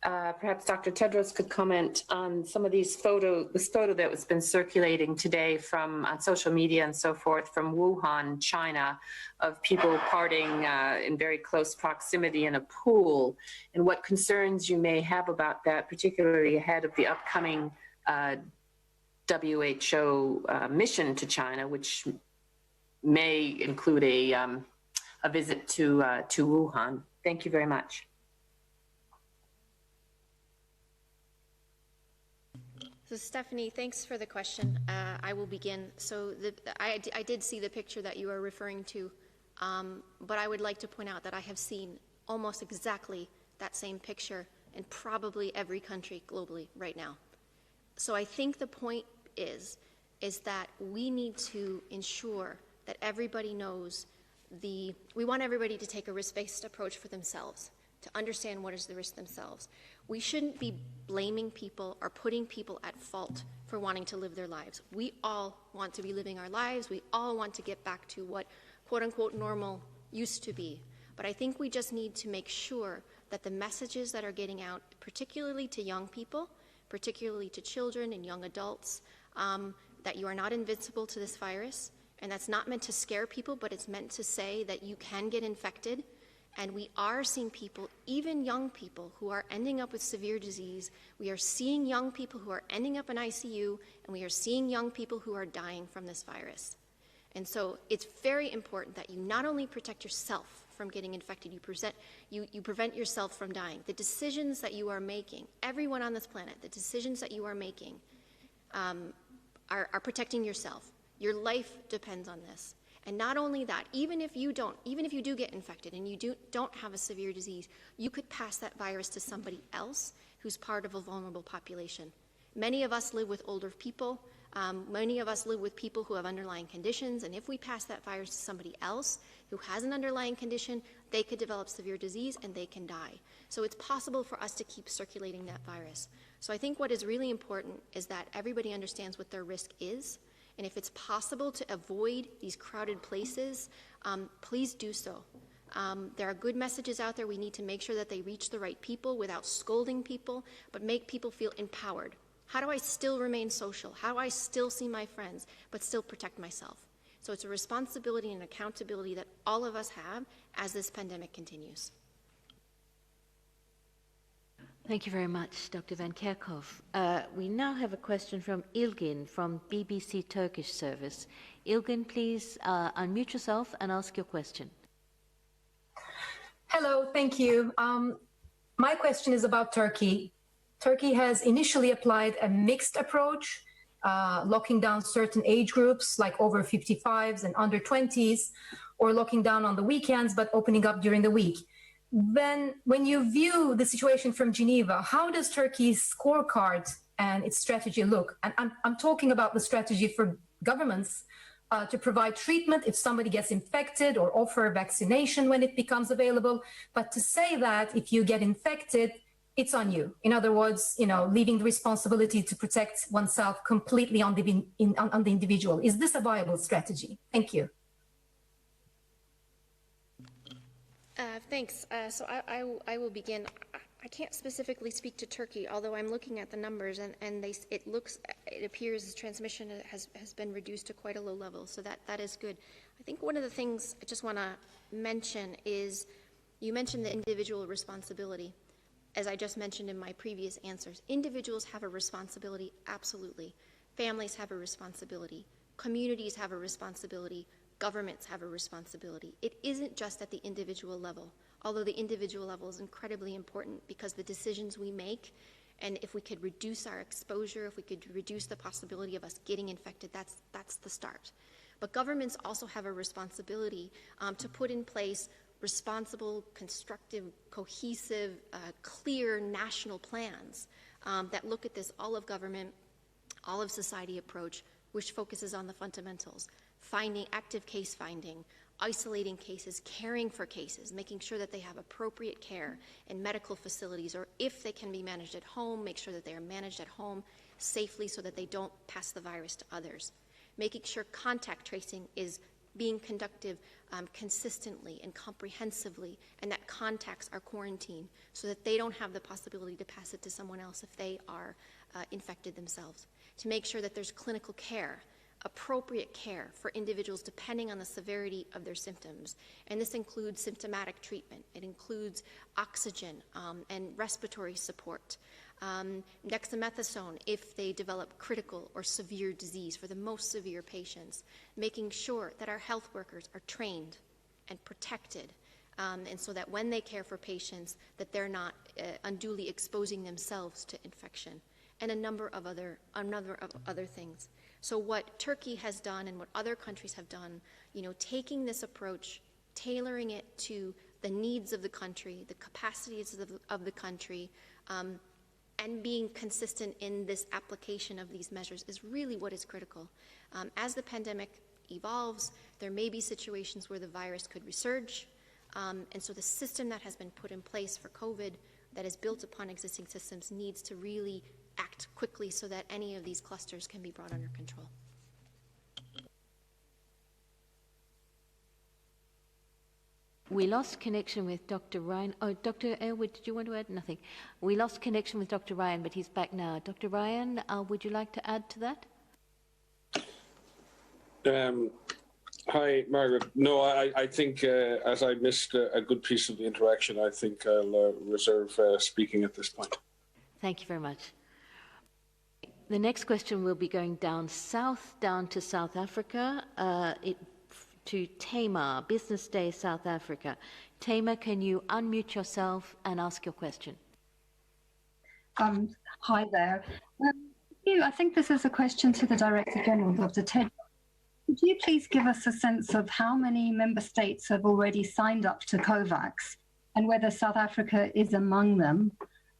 perhaps Dr. Tedros could comment on some of this photo that has been circulating today from on social media and so forth from Wuhan, China, of people partying in very close proximity in a pool, and what concerns you may have about that, particularly ahead of the upcoming WHO mission to China, which may include a visit to Wuhan. Thank you very much. So Stephanie, thanks for the question. I will begin. So I did see the picture that you are referring to, but I would like to point out that I have seen almost exactly that same picture in probably every country globally right now. So I think the point is that we need to ensure that everybody knows we want everybody to take a risk-based approach for themselves, to understand what is the risk themselves. We shouldn't be blaming people or putting people at fault for wanting to live their lives. We all want to be living our lives. We all want to get back to what quote-unquote normal used to be. But I think we just need to make sure that the messages that are getting out, particularly to young people, particularly to children and young adults, that you are not invincible to this virus. And that's not meant to scare people, but it's meant to say that you can get infected. And we are seeing people, even young people, who are ending up with severe disease. We are seeing young people who are ending up in ICU, and we are seeing young people who are dying from this virus. And so it's very important that you not only protect yourself from getting infected, you prevent yourself from dying. The decisions that you are making, everyone on this planet, the decisions that you are making are protecting yourself. Your life depends on this. And not only that, even if you do get infected and you don't have a severe disease, you could pass that virus to somebody else who's part of a vulnerable population. Many of us live with older people. Many of us live with people who have underlying conditions. And if we pass that virus to somebody else who has an underlying condition, they could develop severe disease and they can die. So it's possible for us to keep circulating that virus. So I think what is really important is that everybody understands what their risk is. And if it's possible to avoid these crowded places, please do so. There are good messages out there. We need to make sure that they reach the right people without scolding people, but make people feel empowered. How do I still remain social? How do I still see my friends, but still protect myself? So it's a responsibility and accountability that all of us have as this pandemic continues. Thank you very much, Dr. Van Kerkhove. We now have a question from Ilgin from BBC Turkish Service. Ilgin, please unmute yourself and ask your question. Hello, thank you. My question is about Turkey. Turkey has initially applied a mixed approach, locking down certain age groups like over 55s and under 20s, or locking down on the weekends but opening up during the week. When you view the situation from Geneva, how does Turkey's scorecard and its strategy look? And I'm talking about the strategy for governments to provide treatment if somebody gets infected or offer vaccination when it becomes available. But to say that if you get infected, it's on you. In other words, leaving the responsibility to protect oneself completely on the individual. Is this a viable strategy? Thank you. Thanks. So I will begin. I can't specifically speak to Turkey, although I'm looking at the numbers, and it appears transmission has been reduced to quite a low level, so that is good. I think one of the things I just want to mention is, you mentioned the individual responsibility. As I just mentioned in my previous answers, individuals have a responsibility, absolutely. Families have a responsibility. Communities have a responsibility. Governments have a responsibility. It isn't just at the individual level, although the individual level is incredibly important because the decisions we make, and if we could reduce our exposure, if we could reduce the possibility of us getting infected, that's the start. But governments also have a responsibility to put in place responsible, constructive, cohesive, clear national plans that look at this all of government, all of society approach, which focuses on the fundamentals. Active case finding, isolating cases, caring for cases, making sure that they have appropriate care in medical facilities, or if they can be managed at home, make sure that they are managed at home safely so that they don't pass the virus to others. Making sure contact tracing is being conducted consistently and comprehensively, and that contacts are quarantined so that they don't have the possibility to pass it to someone else if they are infected themselves. To make sure that there's clinical care, appropriate care for individuals depending on the severity of their symptoms. And this includes symptomatic treatment. It includes oxygen and respiratory support. Dexamethasone if they develop critical or severe disease for the most severe patients. Making sure that our health workers are trained and protected, and so that when they care for patients that they're not unduly exposing themselves to infection, and a number of other things. So what Turkey has done and what other countries have done, taking this approach, tailoring it to the needs of the country, the capacities of the country, and being consistent in this application of these measures is really what is critical. As the pandemic evolves, there may be situations where the virus could resurge, and so the system that has been put in place for COVID that is built upon existing systems needs to really act quickly so that any of these clusters can be brought under control. We lost connection with Dr. Ryan. Oh, Dr. Elwood, did you want to add? Nothing. We lost connection with Dr. Ryan, but he's back now. Dr. Ryan, would you like to add to that? Hi, Margaret. No, I think as I missed a good piece of the interaction, I think I'll reserve speaking at this point. Thank you very much. The next question will be going down south, down to South Africa, to Tamar, Business Day, South Africa. Tamar, can you unmute yourself and ask your question? Hi there. I think this is a question to the Director General, Dr. Ted. Could you please give us a sense of how many member states have already signed up to Kovacs and whether South Africa is among them?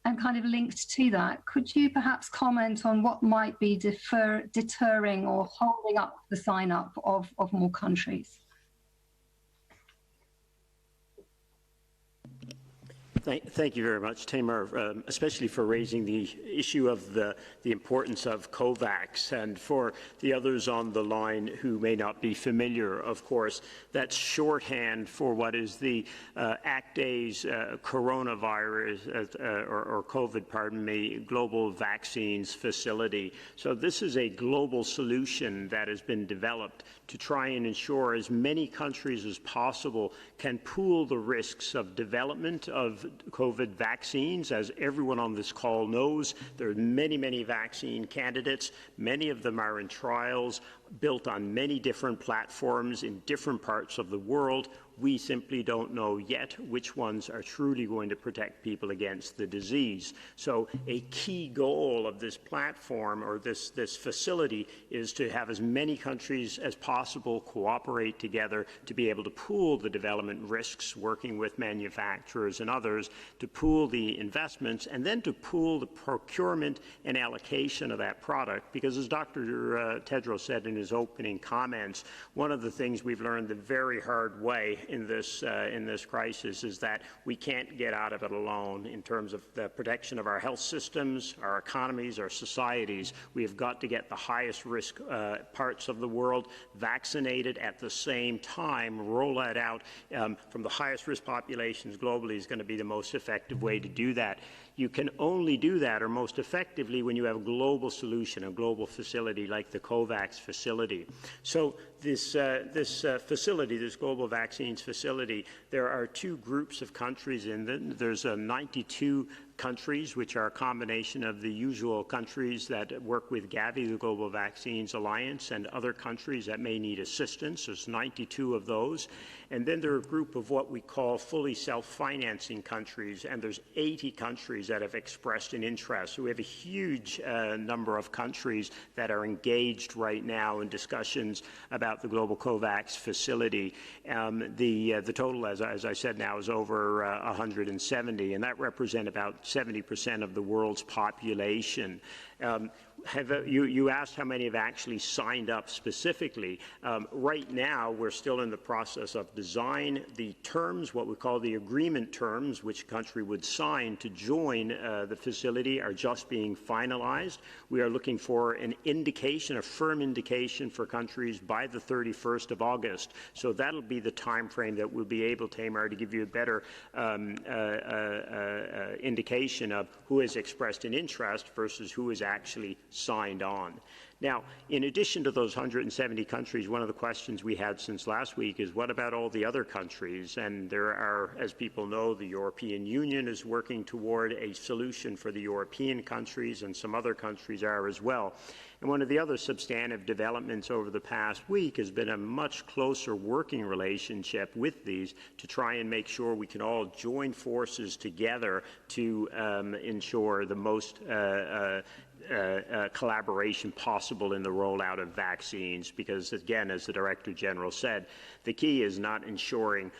And kind of linked to that, could you perhaps comment on what might be deterring or holding up the sign-up of more countries? Thank you very much, Tamar, especially for raising the issue of the importance of Kovacs. And for the others on the line who may not be familiar, of course, that's shorthand for what is the ACTA's coronavirus, or COVID, pardon me, global vaccines facility. So this is a global solution that has been developed to try and ensure as many countries as possible can pool the risks of development of COVID vaccines. As everyone on this call knows, there are many, many vaccine candidates. Many of them are in trials, built on many different platforms in different parts of the world. We simply don't know yet which ones are truly going to protect people against the disease. So a key goal of this platform, or this facility, is to have as many countries as possible cooperate together to be able to pool the development risks, working with manufacturers and others, to pool the investments, and then to pool the procurement and allocation of that product. Because as Dr. Tedros said in his opening comments, one of the things we've learned the very hard way in this crisis is that we can't get out of it alone in terms of the protection of our health systems, our economies, our societies. We have got to get the highest risk parts of the world vaccinated at the same time. Roll that out from the highest risk populations globally is going to be the most effective way to do that. You can only do that, or most effectively, when you have a global solution, a global facility like the Kovacs facility. So this facility, this global vaccines facility, there are two groups of countries in it. There's 92 countries, which are a combination of the usual countries that work with Gavi, the Global Vaccines Alliance, and other countries that may need assistance. There's 92 of those. And then there are a group of what we call fully self-financing countries, and there's 80 countries that have expressed an interest. So we have a huge number of countries that are engaged right now in discussions about the Global Kovacs facility. The total, as I said now, is over 170, and that represents about 70% of the world's population. You asked how many have actually signed up specifically. Right now, we're still in the process of design. The terms, what we call the agreement terms, which a country would sign to join the facility, are just being finalized. We are looking for an indication, a firm indication for countries by the 31st of August. So that'll be the time frame that we'll be able, Tamar, to give you a better indication of who has expressed an interest versus who has actually signed on. Now, in addition to those 170 countries, one of the questions we had since last week is what about all the other countries? And there are, as people know, the European Union is working toward a solution for the European countries, and some other countries are as well. And one of the other substantive developments over the past week has been a much closer working relationship with these to try and make sure we can all join forces together to ensure the most collaboration possible in the rollout of vaccines, because, again, as the Director General said, the key is not ensuring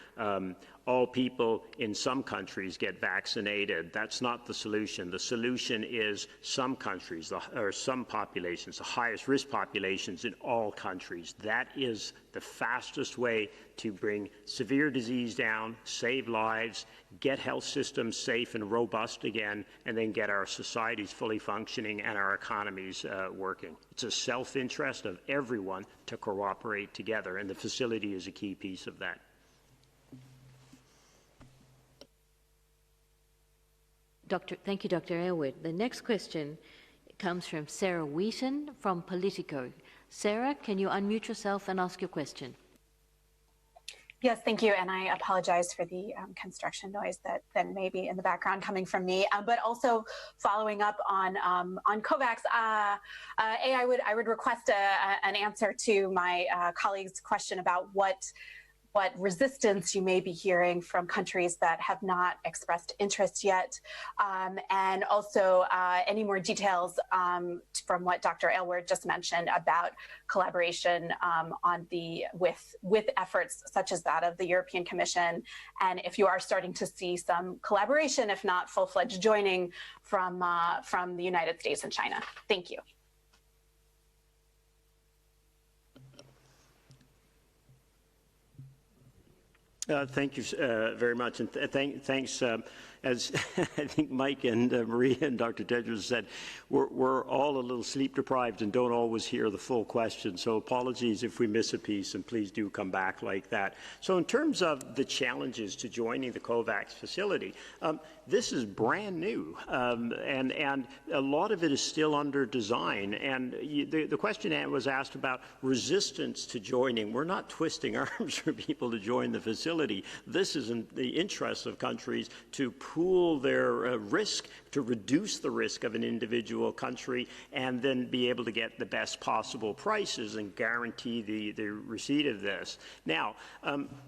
all people in some countries get vaccinated. That's not the solution. The solution is some countries, or some populations, the highest risk populations in all countries. That is the fastest way to bring severe disease down, save lives, get health systems safe and robust again, and then get our societies fully functioning and our economies working. It's a self-interest of everyone to cooperate together, and the facility is a key piece of that. Thank you, Dr. Aylward. The next question comes from Sarah Wheaton from Politico. Sarah, can you unmute yourself and ask your question? Yes, thank you, and I apologize for the construction noise that may be in the background coming from me. But also following up on Kovacs, I would request an answer to my colleague's question about what resistance you may be hearing from countries that have not expressed interest yet, and also any more details from what Dr. Aylward just mentioned about collaboration with efforts such as that of the European Commission, and if you are starting to see some collaboration, if not full-fledged joining, from the United States and China. Thank you. Thank you very much, and thanks. As I think Mike and Maria and Dr. Tedros said, we're all a little sleep deprived and don't always hear the full question. So apologies if we miss a piece, and please do come back like that. So in terms of the challenges to joining the Kovacs facility, this is brand new, and a lot of it is still under design. And the question was asked about resistance to joining. We're not twisting arms for people to join the facility. This is in the interest of countries to pool their risk, to reduce the risk of an individual country, and then be able to get the best possible prices and guarantee the receipt of this. Now,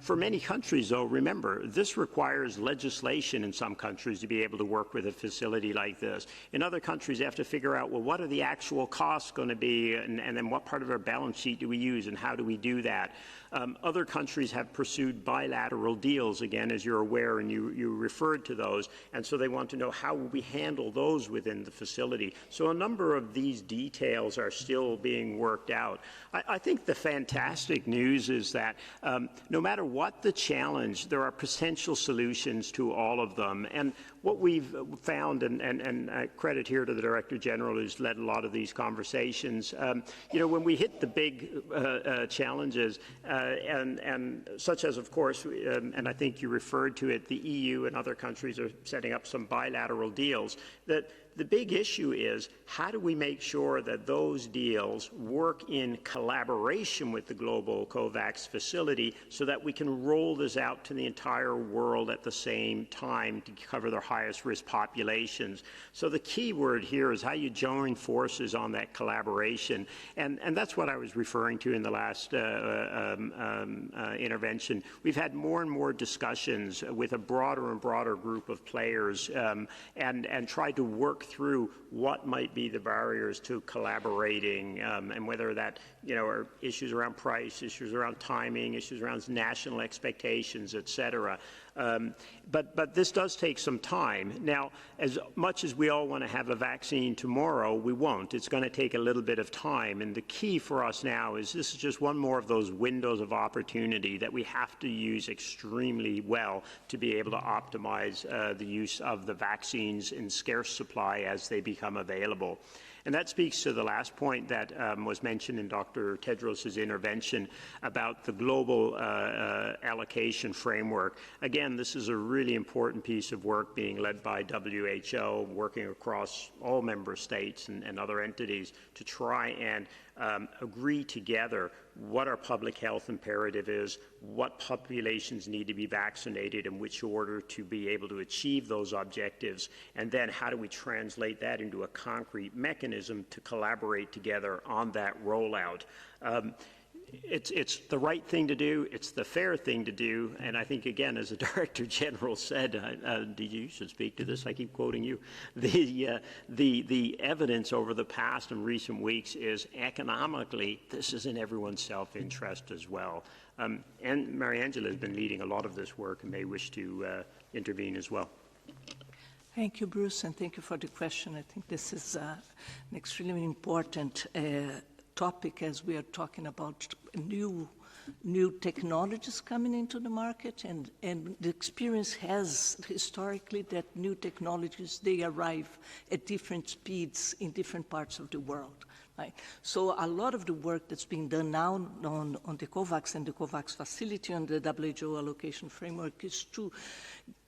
for many countries, though, remember, this requires legislation in some countries to be able to work with a facility like this. In other countries, they have to figure out, well, what are the actual costs going to be, and then what part of our balance sheet do we use, and how do we do that? Other countries have pursued bilateral deals, again, as you're aware, and you referred to those, and so they want to know how we handle those within the facility. So a number of these details are still being worked out. I think the fantastic news is that no matter what the challenge, there are potential solutions to all of them. And what we've found, and credit here to the Director General who's led a lot of these conversations, when we hit the big challenges, and such as, of course, and I think you referred to it, the EU and other countries are setting up some bilateral deals, that the big issue is how do we make sure that those deals work in collaboration with the global Kovacs facility so that we can roll this out to the entire world at the same time to cover their highest risk populations. So the key word here is how you join forces on that collaboration. And that's what I was referring to in the last intervention. We've had more and more discussions with a broader and broader group of players and tried to work through what might be the barriers to collaborating, and whether that are issues around price, issues around timing, issues around national expectations, etc. But this does take some time. Now, as much as we all want to have a vaccine tomorrow, we won't. It's going to take a little bit of time. And the key for us now is this is just one more of those windows of opportunity that we have to use extremely well to be able to optimize the use of the vaccines in scarce supply as they become available. And that speaks to the last point that was mentioned in Dr. Tedros' intervention about the global allocation framework. Again, this is a really important piece of work being led by WHO, working across all member states and other entities to try and agree together what our public health imperative is, what populations need to be vaccinated, in which order to be able to achieve those objectives, and then how do we translate that into a concrete mechanism to collaborate together on that rollout. It's the right thing to do, it's the fair thing to do, and I think, again, as the Director General said, you should speak to this, I keep quoting you, the evidence over the past and recent weeks is economically, this is in everyone's self-interest as well. And Mariangela has been leading a lot of this work and may wish to intervene as well. Thank you, Bruce, and thank you for the question. I think this is an extremely important topic as we are talking about new technologies coming into the market, and the experience has historically that new technologies, they arrive at different speeds in different parts of the world. Right? So a lot of the work that's being done now on the Kovacs and the Kovacs facility and the WHO allocation framework is to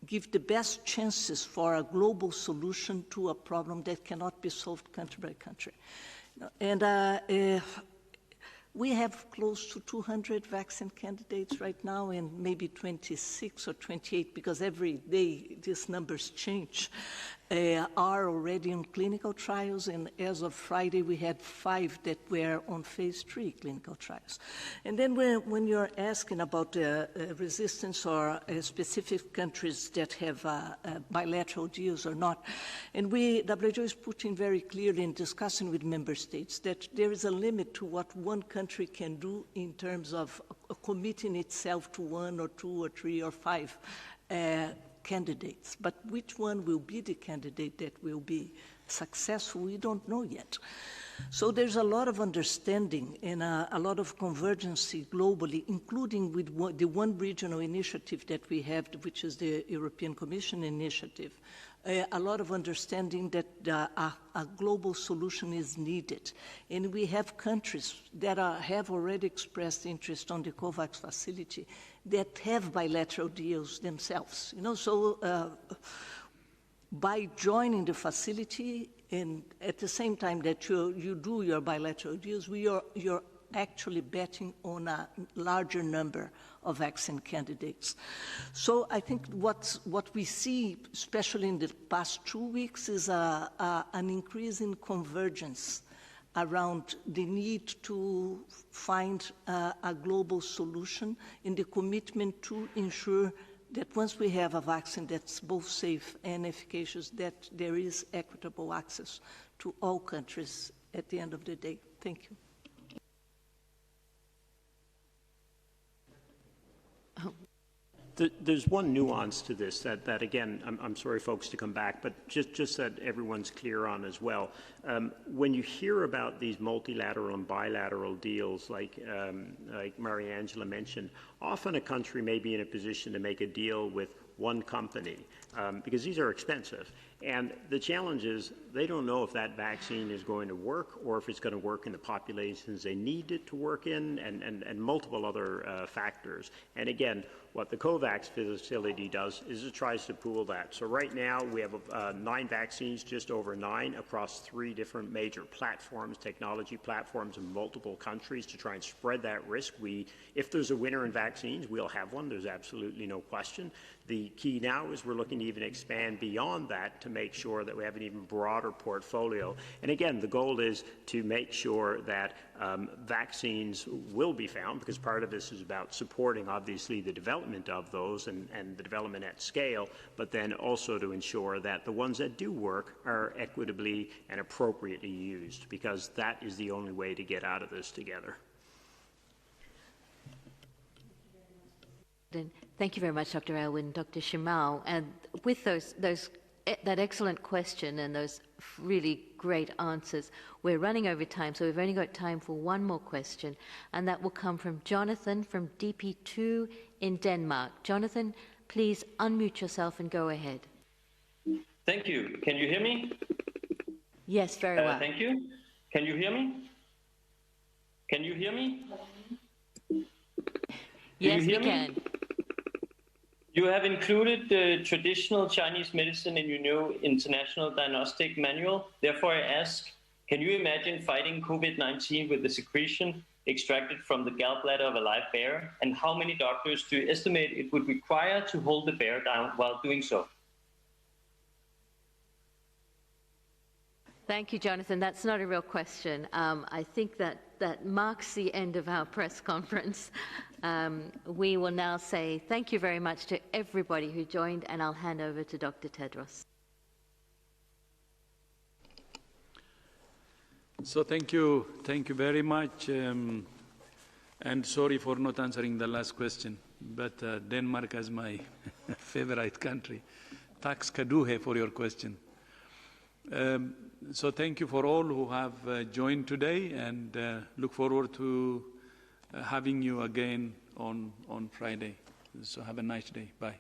give the best chances for a global solution to a problem that cannot be solved country by country. And we have close to 200 vaccine candidates right now, and maybe 26 or 28, because every day these numbers change, are already in clinical trials, and as of Friday we had 5 that were on phase 3 clinical trials. And then when you're asking about resistance or specific countries that have bilateral deals or not, and WHO is putting very clearly in discussing with member states that there is a limit to what one country can do in terms of committing itself to 1 or 2 or 3 or 5 candidates. But which one will be the candidate that will be successful, we don't know yet. So there's a lot of understanding and a lot of convergence globally, including with the one regional initiative that we have, which is the European Commission initiative. A lot of understanding that a global solution is needed. And we have countries that have already expressed interest on the Kovacs facility that have bilateral deals themselves. You know, so by joining the facility and at the same time that you do your bilateral deals, you're actually betting on a larger number of vaccine candidates. So I think what we see, especially in the past 2 weeks, is an increase in convergence around the need to find a global solution and the commitment to ensure that once we have a vaccine that's both safe and efficacious, that there is equitable access to all countries at the end of the day. Thank you. There's one nuance to this that again, I'm sorry, folks, to come back, but just that everyone's clear on as well. When you hear about these multilateral and bilateral deals, like Mariangela mentioned, often a country may be in a position to make a deal with one company because these are expensive. And the challenge is they don't know if that vaccine is going to work or if it's going to work in the populations they need it to work in, and multiple other factors. And again, what the Kovacs facility does is it tries to pool that. So right now we have 9 vaccines, just over 9, across 3 different major platforms, technology platforms in multiple countries to try and spread that risk. If there's a winner in vaccines, we'll have one. There's absolutely no question. The key now is we're looking to even expand beyond that to make sure that we have an even broader portfolio. And again, the goal is to make sure that vaccines will be found, because part of this is about supporting, obviously, the development of those and the development at scale, but then also to ensure that the ones that do work are equitably and appropriately used, because that is the only way to get out of this together. Thank you very much, Dr. Elwin, Dr. Shamal. And with that excellent question and those really great answers, we're running over time, so we've only got time for one more question, and that will come from Jonathan from DP2 in Denmark. Jonathan, please unmute yourself and go ahead. Thank you. Can you hear me? Yes, very well. Thank you. Can you hear me? Can you hear me? Yes, we can. You have included the traditional Chinese medicine in your new international diagnostic manual. Therefore, I ask, can you imagine fighting COVID-19 with the secretion extracted from the gallbladder of a live bear? And how many doctors do you estimate it would require to hold the bear down while doing so? Thank you, Jonathan. That's not a real question. I think that marks the end of our press conference. We will now say thank you very much to everybody who joined, and I'll hand over to Dr. Tedros. So thank you very much. And sorry for not answering the last question, but Denmark is my favorite country. Tax kaduhe for your question. So thank you for all who have joined today, and look forward to having you again on Friday. So have a nice day. Bye.